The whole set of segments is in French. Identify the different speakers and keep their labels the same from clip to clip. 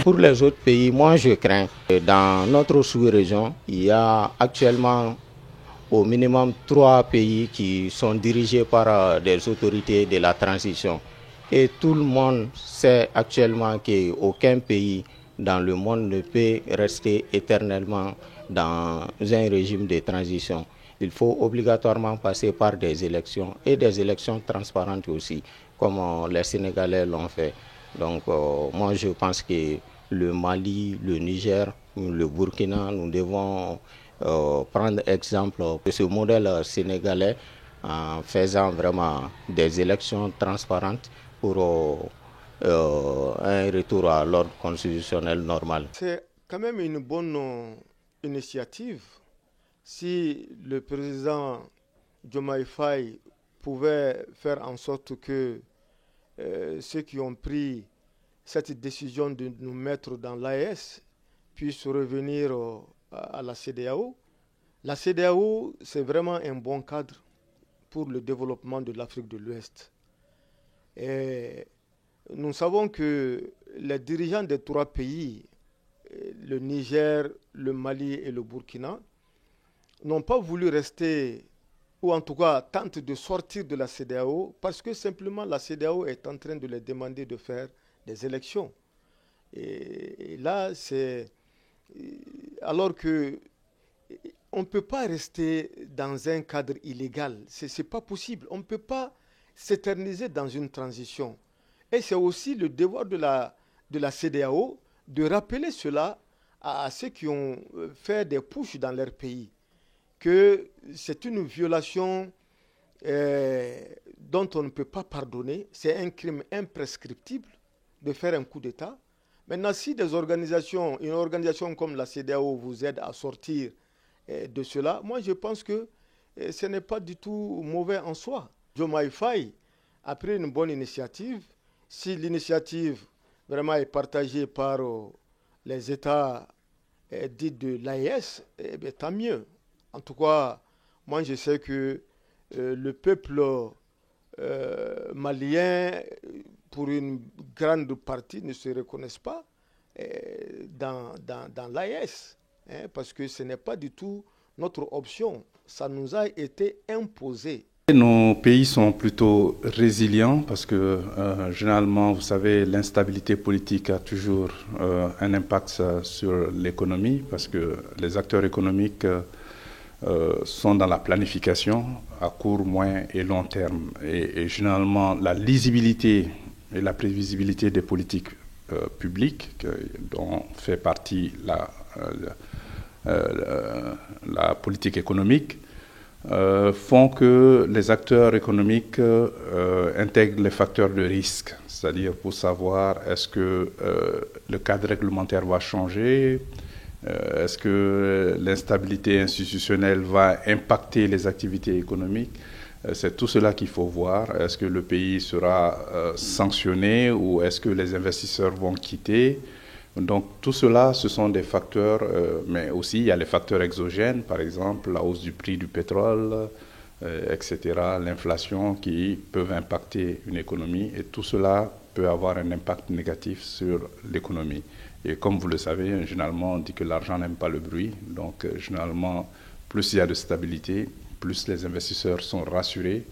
Speaker 1: pour les autres pays, moi je crains. Dans notre sous-région, il y a actuellement au minimum 3 pays qui sont dirigés par des autorités de la transition. Et tout le monde sait actuellement qu'aucun pays dans le monde ne peut rester éternellement dans un régime de transition. Il faut obligatoirement passer par des élections et des élections transparentes aussi, comme les Sénégalais l'ont fait. Donc moi je pense que le Mali, le Niger, le Burkina, nous devons prendre exemple de ce modèle sénégalais en faisant vraiment des élections transparentes pour un retour à l'ordre constitutionnel normal.
Speaker 2: C'est quand même une bonne initiative. Si le président Diomaye Faye pouvait faire en sorte que ceux qui ont pris cette décision de nous mettre dans l'AES puissent revenir à la CEDEAO. La CEDEAO, c'est vraiment un bon cadre pour le développement de l'Afrique de l'Ouest. Et nous savons que les dirigeants des 3 pays, le Niger, le Mali et le Burkina, n'ont pas voulu rester, ou en tout cas tentent de sortir de la CEDEAO, parce que simplement la CEDEAO est en train de les demander de faire des élections. Et là, c'est... Alors que on ne peut pas rester dans un cadre illégal. Ce n'est pas possible. On ne peut pas s'éterniser dans une transition. Et c'est aussi le devoir de la CEDEAO de rappeler cela à ceux qui ont fait des putschs dans leur pays, que c'est une violation dont on ne peut pas pardonner. C'est un crime imprescriptible de faire un coup d'État. Maintenant, si une organisation comme la CEDEAO vous aide à sortir de cela, moi je pense que ce n'est pas du tout mauvais en soi. Diomaye Faye a pris une bonne initiative. Si l'initiative vraiment est partagée par les États dits de l'AES, tant mieux. En tout cas, moi je sais que le peuple malien, pour une grande partie, ne se reconnaissent pas dans l'AES. Parce que ce n'est pas du tout notre option. Ça nous a été imposé.
Speaker 3: Nos pays sont plutôt résilients parce que généralement, vous savez, l'instabilité politique a toujours un impact sur l'économie parce que les acteurs économiques sont dans la planification à court, moyen et long terme. Et généralement, la lisibilité et la prévisibilité des politiques publiques dont fait partie la politique économique font que les acteurs économiques intègrent les facteurs de risque, c'est-à-dire pour savoir est-ce que le cadre réglementaire va changer, est-ce que l'instabilité institutionnelle va impacter les activités économiques. C'est tout cela qu'il faut voir. Est-ce que le pays sera sanctionné ou est-ce que les investisseurs vont quitter? Donc tout cela, ce sont des facteurs, mais aussi il y a les facteurs exogènes, par exemple la hausse du prix du pétrole, etc., l'inflation qui peuvent impacter une économie et tout cela peut avoir un impact négatif sur l'économie. Et comme vous le savez, généralement on dit que l'argent n'aime pas le bruit, donc généralement plus il y a de stabilité, plus les investisseurs sont rassurés.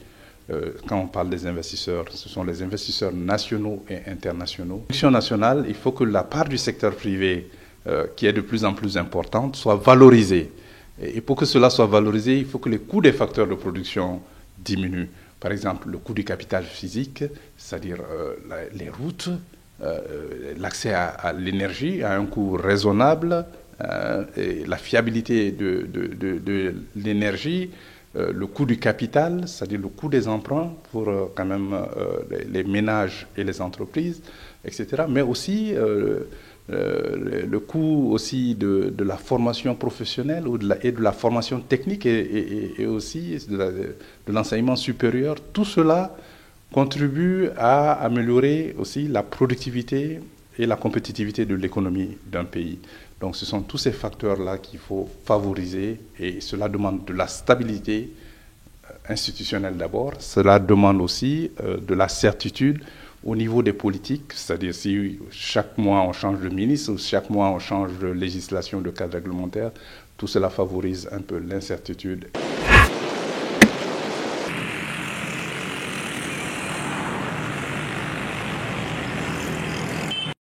Speaker 3: Quand on parle des investisseurs, ce sont les investisseurs nationaux et internationaux. La production nationale, il faut que la part du secteur privé, qui est de plus en plus importante, soit valorisée. Et pour que cela soit valorisé, il faut que les coûts des facteurs de production diminuent. Par exemple, le coût du capital physique, c'est-à-dire les routes, l'accès à l'énergie à un coût raisonnable, et la fiabilité de l'énergie, le coût du capital, c'est-à-dire le coût des emprunts pour quand même les ménages et les entreprises, etc. Mais aussi le coût aussi de la formation professionnelle et de la formation technique et aussi de l'enseignement supérieur. Tout cela contribue à améliorer aussi la productivité et la compétitivité de l'économie d'un pays. Donc ce sont tous ces facteurs-là qu'il faut favoriser et cela demande de la stabilité institutionnelle d'abord. Cela demande aussi de la certitude Au niveau des politiques, c'est-à-dire si chaque mois on change de ministre ou chaque mois on change de législation, de cadre réglementaire, tout cela favorise un peu l'incertitude.